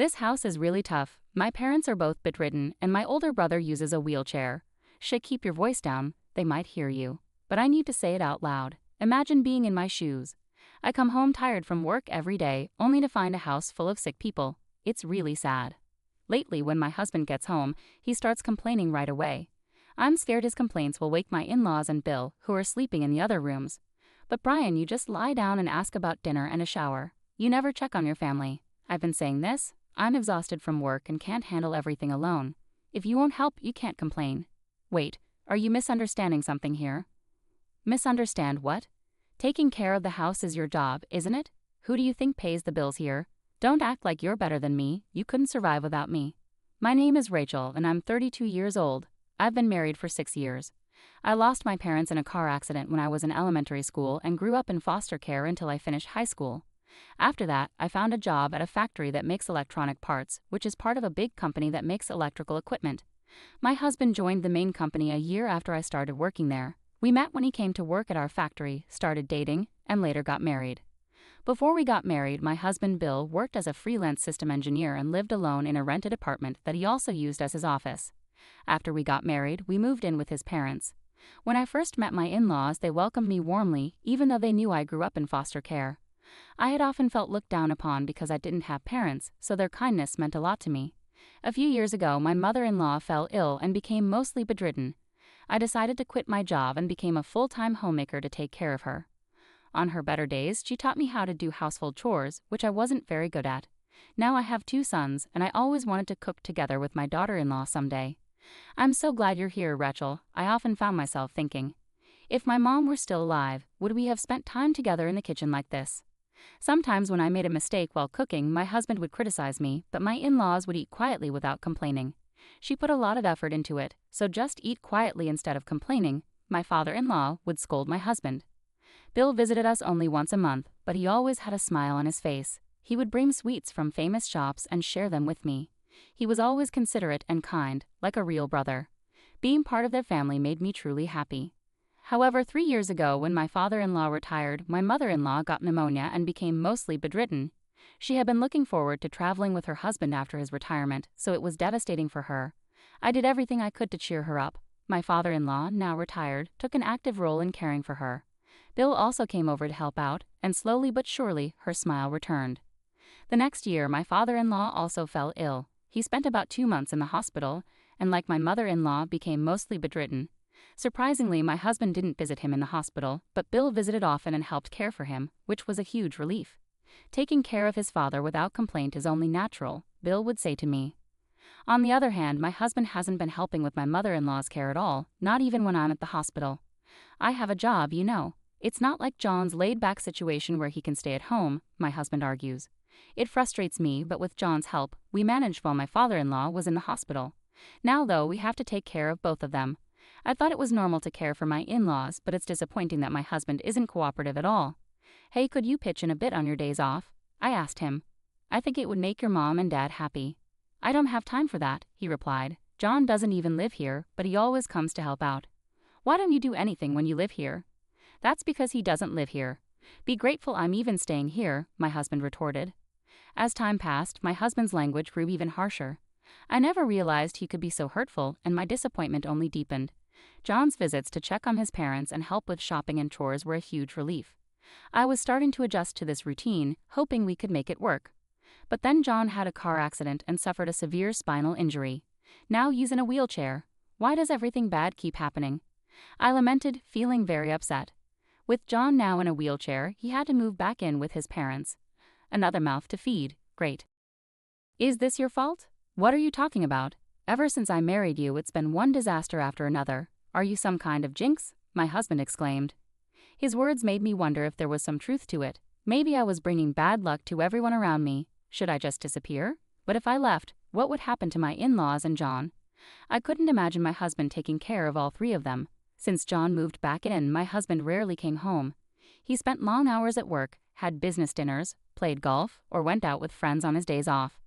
This house is really tough. My parents are both bedridden, and my older brother uses a wheelchair. Keep your voice down, they might hear you. But I need to say it out loud. Imagine being in my shoes. I come home tired from work every day, only to find a house full of sick people. It's really sad. Lately, when my husband gets home, he starts complaining right away. I'm scared his complaints will wake my in-laws and Bill, who are sleeping in the other rooms. But Brian, you just lie down and ask about dinner and a shower. You never check on your family. I've been saying this. I'm exhausted from work and can't handle everything alone. If you won't help, you can't complain. Wait, are you misunderstanding something here? Misunderstand what? Taking care of the house is your job, isn't it? Who do you think pays the bills here? Don't act like you're better than me. You couldn't survive without me. My name is Rachel and I'm 32 years old. I've been married for 6 years. I lost my parents in a car accident when I was in elementary school and grew up in foster care until I finished high school. After that, I found a job at a factory that makes electronic parts, which is part of a big company that makes electrical equipment. My husband joined the main company a year after I started working there. We met when he came to work at our factory, started dating, and later got married. Before we got married, my husband Bill worked as a freelance system engineer and lived alone in a rented apartment that he also used as his office. After we got married, we moved in with his parents. When I first met my in-laws, they welcomed me warmly, even though they knew I grew up in foster care. I had often felt looked down upon because I didn't have parents, so their kindness meant a lot to me. A few years ago, my mother-in-law fell ill and became mostly bedridden. I decided to quit my job and became a full-time homemaker to take care of her. On her better days, she taught me how to do household chores, which I wasn't very good at. Now I have 2 sons, and I always wanted to cook together with my daughter-in-law someday. I'm so glad you're here, Rachel. I often found myself thinking, if my mom were still alive, would we have spent time together in the kitchen like this? Sometimes when I made a mistake while cooking, my husband would criticize me, but my in-laws would eat quietly without complaining. She put a lot of effort into it, so just eat quietly instead of complaining. My father-in-law would scold my husband. Bill visited us only once a month, but he always had a smile on his face. He would bring sweets from famous shops and share them with me. He was always considerate and kind, like a real brother. Being part of their family made me truly happy. However, 3 years ago, when my father-in-law retired, my mother-in-law got pneumonia and became mostly bedridden. She had been looking forward to traveling with her husband after his retirement, so it was devastating for her. I did everything I could to cheer her up. My father-in-law, now retired, took an active role in caring for her. Bill also came over to help out, and slowly but surely, her smile returned. The next year, my father-in-law also fell ill. He spent about 2 months in the hospital, and like my mother-in-law, became mostly bedridden. Surprisingly, my husband didn't visit him in the hospital, but Bill visited often and helped care for him, which was a huge relief. Taking care of his father without complaint is only natural, Bill would say to me. On the other hand, my husband hasn't been helping with my mother-in-law's care at all, not even when I'm at the hospital. I have a job, you know. It's not like John's laid-back situation where he can stay at home, my husband argues. It frustrates me, but with John's help, we managed while my father-in-law was in the hospital. Now, though, we have to take care of both of them. I thought it was normal to care for my in-laws, but it's disappointing that my husband isn't cooperative at all. Hey, could you pitch in a bit on your days off? I asked him. I think it would make your mom and dad happy. I don't have time for that, he replied. John doesn't even live here, but he always comes to help out. Why don't you do anything when you live here? That's because he doesn't live here. Be grateful I'm even staying here, my husband retorted. As time passed, my husband's language grew even harsher. I never realized he could be so hurtful, and my disappointment only deepened. John's visits to check on his parents and help with shopping and chores were a huge relief. I was starting to adjust to this routine, hoping we could make it work. But then John had a car accident and suffered a severe spinal injury. Now he's in a wheelchair. Why does everything bad keep happening? I lamented, feeling very upset. With John now in a wheelchair, he had to move back in with his parents. Another mouth to feed, great. Is this your fault? What are you talking about? Ever since I married you, it's been one disaster after another. Are you some kind of jinx? My husband exclaimed. His words made me wonder if there was some truth to it. Maybe I was bringing bad luck to everyone around me. Should I just disappear? But if I left, what would happen to my in-laws and John? I couldn't imagine my husband taking care of all 3 of them. Since John moved back in, my husband rarely came home. He spent long hours at work, had business dinners, played golf, or went out with friends on his days off.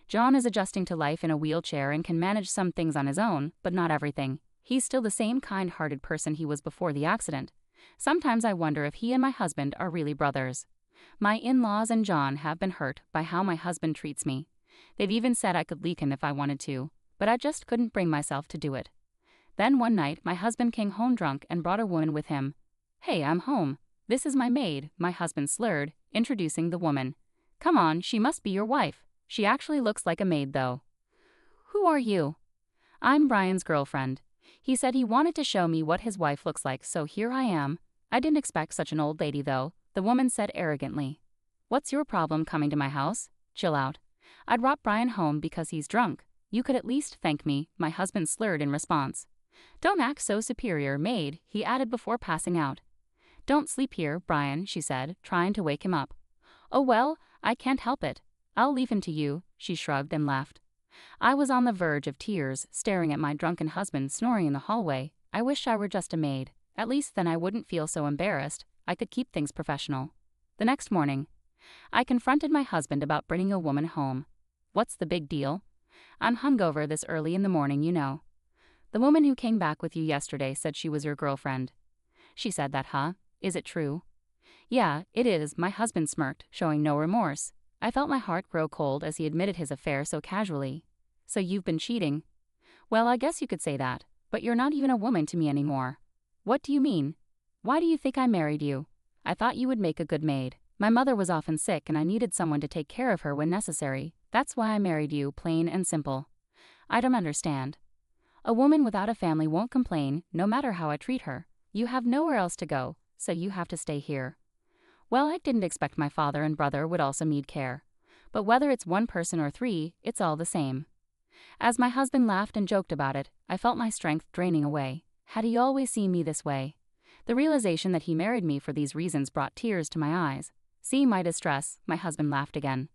John is adjusting to life in a wheelchair and can manage some things on his own, but not everything. He's still the same kind-hearted person he was before the accident. Sometimes I wonder if he and my husband are really brothers. My in-laws and John have been hurt by how my husband treats me. They'd even said I could leak him if I wanted to, but I just couldn't bring myself to do it. Then one night, my husband came home drunk and brought a woman with him. "Hey, I'm home. This is my maid," my husband slurred, introducing the woman. "Come on, she must be your wife. She actually looks like a maid, though." "Who are you?" "I'm Brian's girlfriend. He said he wanted to show me what his wife looks like, so here I am." "I didn't expect such an old lady, though," the woman said arrogantly. "What's your problem coming to my house? Chill out. I'd brought Brian home because he's drunk. You could at least thank me," my husband slurred in response. "Don't act so superior, maid," he added before passing out. "Don't sleep here, Brian," she said, trying to wake him up. "Oh well, I can't help it. I'll leave him to you," she shrugged and left. I was on the verge of tears, staring at my drunken husband snoring in the hallway. I wish I were just a maid. At least then I wouldn't feel so embarrassed. I could keep things professional. The next morning, I confronted my husband about bringing a woman home. "What's the big deal?" "I'm hungover this early in the morning, you know." "The woman who came back with you yesterday said she was your girlfriend." "She said that, huh? Is it true?" "Yeah, it is," my husband smirked, showing no remorse. I felt my heart grow cold as he admitted his affair so casually. "So you've been cheating?" "Well, I guess you could say that, but you're not even a woman to me anymore." "What do you mean? Why do you think I married you?" "I thought you would make a good maid. My mother was often sick and I needed someone to take care of her when necessary. That's why I married you, plain and simple." "I don't understand." "A woman without a family won't complain, no matter how I treat her. You have nowhere else to go, so you have to stay here." "Well, I didn't expect my father and brother would also need care. But whether it's one person or three, it's all the same." As my husband laughed and joked about it, I felt my strength draining away. Had he always seen me this way? The realization that he married me for these reasons brought tears to my eyes. Seeing my distress, my husband laughed again.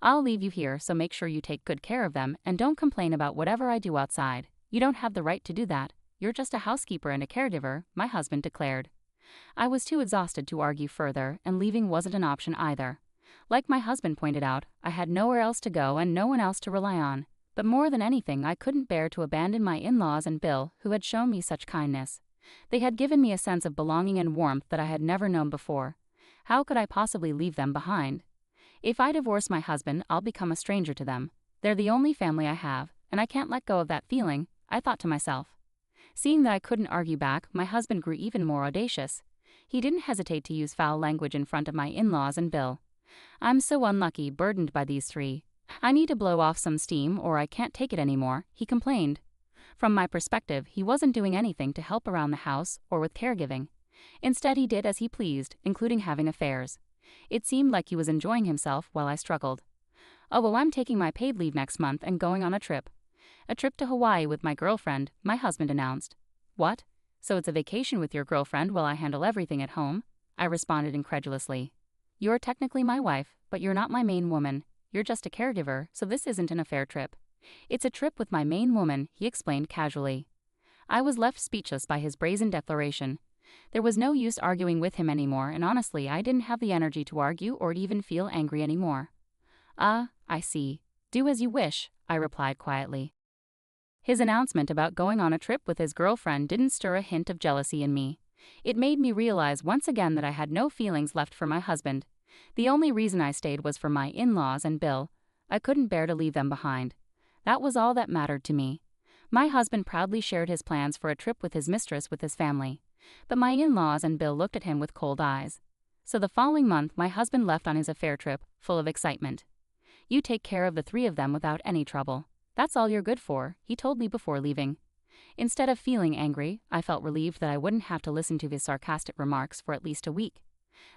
"I'll leave you here, so make sure you take good care of them and don't complain about whatever I do outside. You don't have the right to do that. You're just a housekeeper and a caregiver," my husband declared. I was too exhausted to argue further, and leaving wasn't an option either. Like my husband pointed out, I had nowhere else to go and no one else to rely on. But more than anything, I couldn't bear to abandon my in-laws and Bill, who had shown me such kindness. They had given me a sense of belonging and warmth that I had never known before. How could I possibly leave them behind? If I divorce my husband, I'll become a stranger to them. They're the only family I have, and I can't let go of that feeling, I thought to myself. Seeing that I couldn't argue back, my husband grew even more audacious. He didn't hesitate to use foul language in front of my in-laws and Bill. "I'm so unlucky, burdened by these three. I need to blow off some steam or I can't take it anymore," he complained. From my perspective, he wasn't doing anything to help around the house or with caregiving. Instead, he did as he pleased, including having affairs. It seemed like he was enjoying himself while I struggled. "Oh, well, I'm taking my paid leave next month and going on a trip." "A trip to Hawaii with my girlfriend," my husband announced. "What? So it's a vacation with your girlfriend while I handle everything at home?" I responded incredulously. "You're technically my wife, but you're not my main woman. You're just a caregiver, so this isn't an affair trip." "It's a trip with my main woman," he explained casually. I was left speechless by his brazen declaration. There was no use arguing with him anymore, and honestly, I didn't have the energy to argue or even feel angry anymore. I see. Do as you wish," I replied quietly. His announcement about going on a trip with his girlfriend didn't stir a hint of jealousy in me. It made me realize once again that I had no feelings left for my husband. The only reason I stayed was for my in-laws and Bill. I couldn't bear to leave them behind. That was all that mattered to me. My husband proudly shared his plans for a trip with his mistress with his family. But my in-laws and Bill looked at him with cold eyes. So the following month, my husband left on his affair trip, full of excitement. "You take care of the three of them without any trouble. That's all you're good for," he told me before leaving. Instead of feeling angry, I felt relieved that I wouldn't have to listen to his sarcastic remarks for at least a week.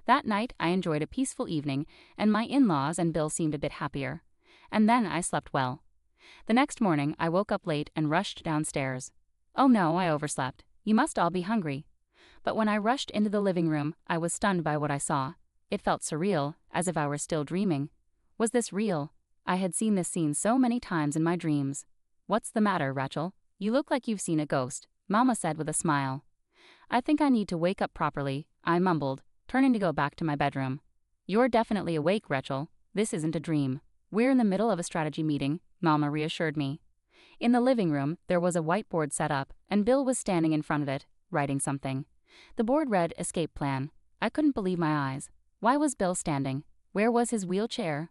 That night, I enjoyed a peaceful evening, and my in-laws and Bill seemed a bit happier. And then I slept well. The next morning, I woke up late and rushed downstairs. Oh no, I overslept. You must all be hungry. But when I rushed into the living room, I was stunned by what I saw. It felt surreal, as if I were still dreaming. Was this real? I had seen this scene so many times in my dreams. "What's the matter, Rachel? You look like you've seen a ghost," Mama said with a smile. "I think I need to wake up properly," I mumbled, turning to go back to my bedroom. "You're definitely awake, Rachel. This isn't a dream. We're in the middle of a strategy meeting," Mama reassured me. In the living room, there was a whiteboard set up, and Bill was standing in front of it, writing something. The board read, "Escape Plan." I couldn't believe my eyes. Why was Bill standing? Where was his wheelchair?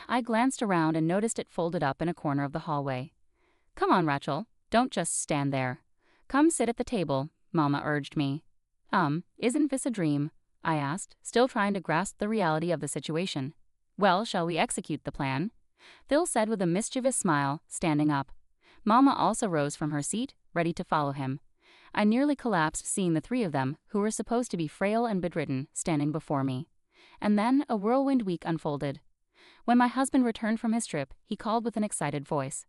I glanced around and noticed it folded up in a corner of the hallway. Come on, Rachel, don't just stand there. Come sit at the table, Mama urged me. Isn't this a dream? I asked, still trying to grasp the reality of the situation. Well, shall we execute the plan? Phil said with a mischievous smile, standing up. Mama also rose from her seat, ready to follow him. I nearly collapsed seeing the three of them, who were supposed to be frail and bedridden, standing before me. And then a whirlwind week unfolded. When my husband returned from his trip, he called with an excited voice.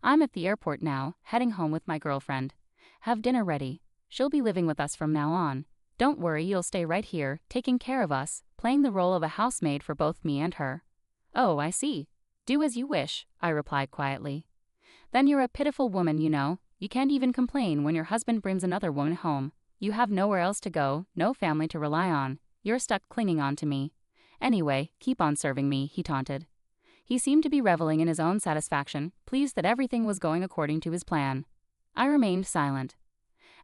I'm at the airport now, heading home with my girlfriend. Have dinner ready. She'll be living with us from now on. Don't worry, you'll stay right here, taking care of us, playing the role of a housemaid for both me and her. Oh, I see. Do as you wish, I replied quietly. Then you're a pitiful woman, you know. You can't even complain when your husband brings another woman home. You have nowhere else to go, no family to rely on. You're stuck clinging on to me. Anyway, keep on serving me, he taunted. He seemed to be reveling in his own satisfaction, pleased that everything was going according to his plan. I remained silent.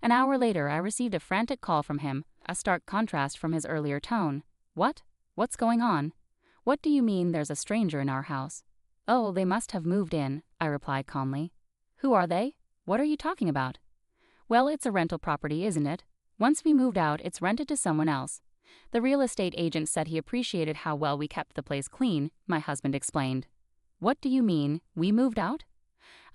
An hour later, I received a frantic call from him, a stark contrast from his earlier tone. What? What's going on? What do you mean there's a stranger in our house? Oh, they must have moved in, I replied calmly. Who are they? What are you talking about? Well, it's a rental property, isn't it? Once we moved out, it's rented to someone else. The real estate agent said he appreciated how well we kept the place clean, my husband explained. What do you mean, we moved out?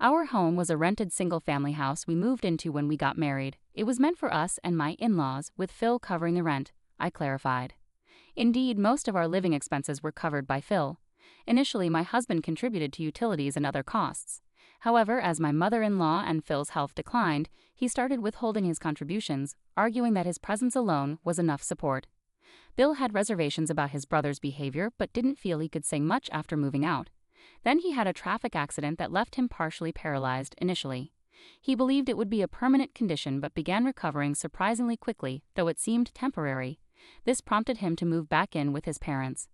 Our home was a rented single-family house we moved into when we got married. It was meant for us and my in-laws, with Phil covering the rent, I clarified. Indeed, most of our living expenses were covered by Phil. Initially, my husband contributed to utilities and other costs. However, as my mother-in-law and Phil's health declined, he started withholding his contributions, arguing that his presence alone was enough support. Bill had reservations about his brother's behavior but didn't feel he could say much after moving out. Then he had a traffic accident that left him partially paralyzed initially. He believed it would be a permanent condition but began recovering surprisingly quickly, though it seemed temporary. This prompted him to move back in with his parents.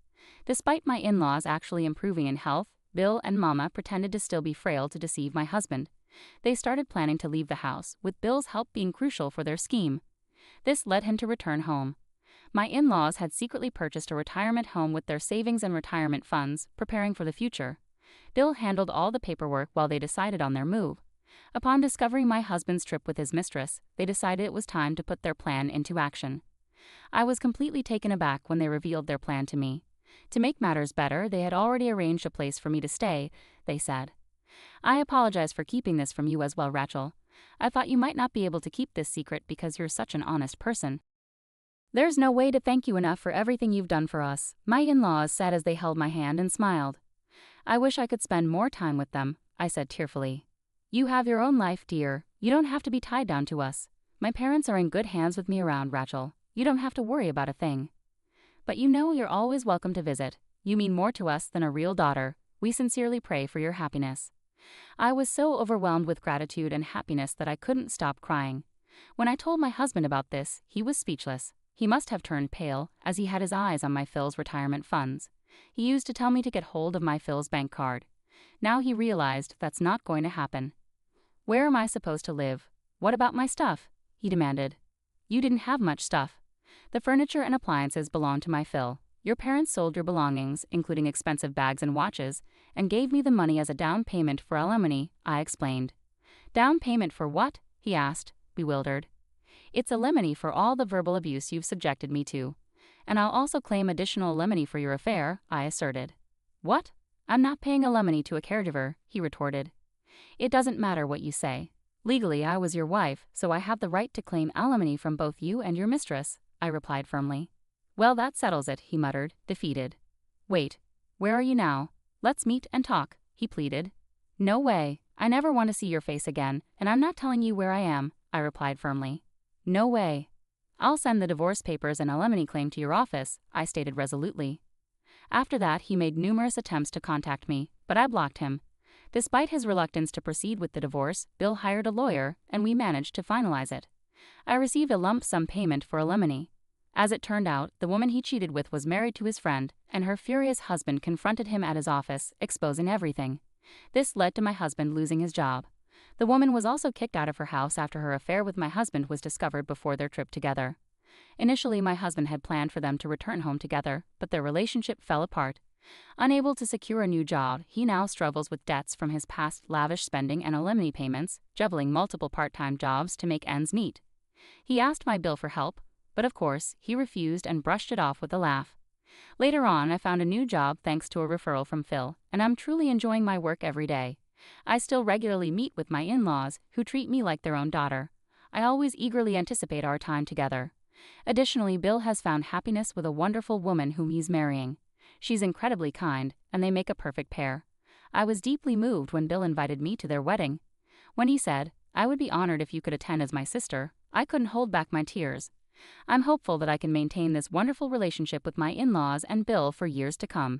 Despite my in-laws actually improving in health, Bill and Mama pretended to still be frail to deceive my husband. They started planning to leave the house, with Bill's help being crucial for their scheme. This led him to return home. My in-laws had secretly purchased a retirement home with their savings and retirement funds, preparing for the future. Bill handled all the paperwork while they decided on their move. Upon discovering my husband's trip with his mistress, they decided it was time to put their plan into action. I was completely taken aback when they revealed their plan to me. To make matters better, they had already arranged a place for me to stay, they said. I apologize for keeping this from you as well, Rachel. I thought you might not be able to keep this secret because you're such an honest person. There's no way to thank you enough for everything you've done for us, my in-laws said as they held my hand and smiled. I wish I could spend more time with them, I said tearfully. You have your own life, dear. You don't have to be tied down to us. My parents are in good hands with me around, Rachel. You don't have to worry about a thing. But you know you're always welcome to visit. You mean more to us than a real daughter. We sincerely pray for your happiness. I was so overwhelmed with gratitude and happiness that I couldn't stop crying. When I told my husband about this, he was speechless. He must have turned pale, as he had his eyes on my Phil's retirement funds. He used to tell me to get hold of my Phil's bank card. Now he realized that's not going to happen. Where am I supposed to live? What about my stuff? He demanded. You didn't have much stuff. The furniture and appliances belonged to my Phil. Your parents sold your belongings, including expensive bags and watches, and gave me the money as a down payment for alimony, I explained. Down payment for what? He asked, bewildered. It's alimony for all the verbal abuse you've subjected me to. And I'll also claim additional alimony for your affair, I asserted. What? I'm not paying alimony to a caregiver, he retorted. It doesn't matter what you say. Legally, I was your wife, so I have the right to claim alimony from both you and your mistress, I replied firmly. Well, that settles it, he muttered, defeated. Wait, where are you now? Let's meet and talk, he pleaded. No way, I never want to see your face again, and I'm not telling you where I am, I replied firmly. No way. I'll send the divorce papers and alimony claim to your office, I stated resolutely. After that, he made numerous attempts to contact me, but I blocked him. Despite his reluctance to proceed with the divorce, Bill hired a lawyer, and we managed to finalize it. I received a lump sum payment for alimony. As it turned out, the woman he cheated with was married to his friend, and her furious husband confronted him at his office, exposing everything. This led to my husband losing his job. The woman was also kicked out of her house after her affair with my husband was discovered before their trip together. Initially, my husband had planned for them to return home together, but their relationship fell apart. Unable to secure a new job, he now struggles with debts from his past lavish spending and alimony payments, juggling multiple part-time jobs to make ends meet. He asked my Bill for help, but of course, he refused and brushed it off with a laugh. Later on, I found a new job thanks to a referral from Phil, and I'm truly enjoying my work every day. I still regularly meet with my in-laws, who treat me like their own daughter. I always eagerly anticipate our time together. Additionally, Bill has found happiness with a wonderful woman whom he's marrying. She's incredibly kind, and they make a perfect pair. I was deeply moved when Bill invited me to their wedding. When he said, "I would be honored if you could attend as my sister," I couldn't hold back my tears. I'm hopeful that I can maintain this wonderful relationship with my in-laws and Bill for years to come.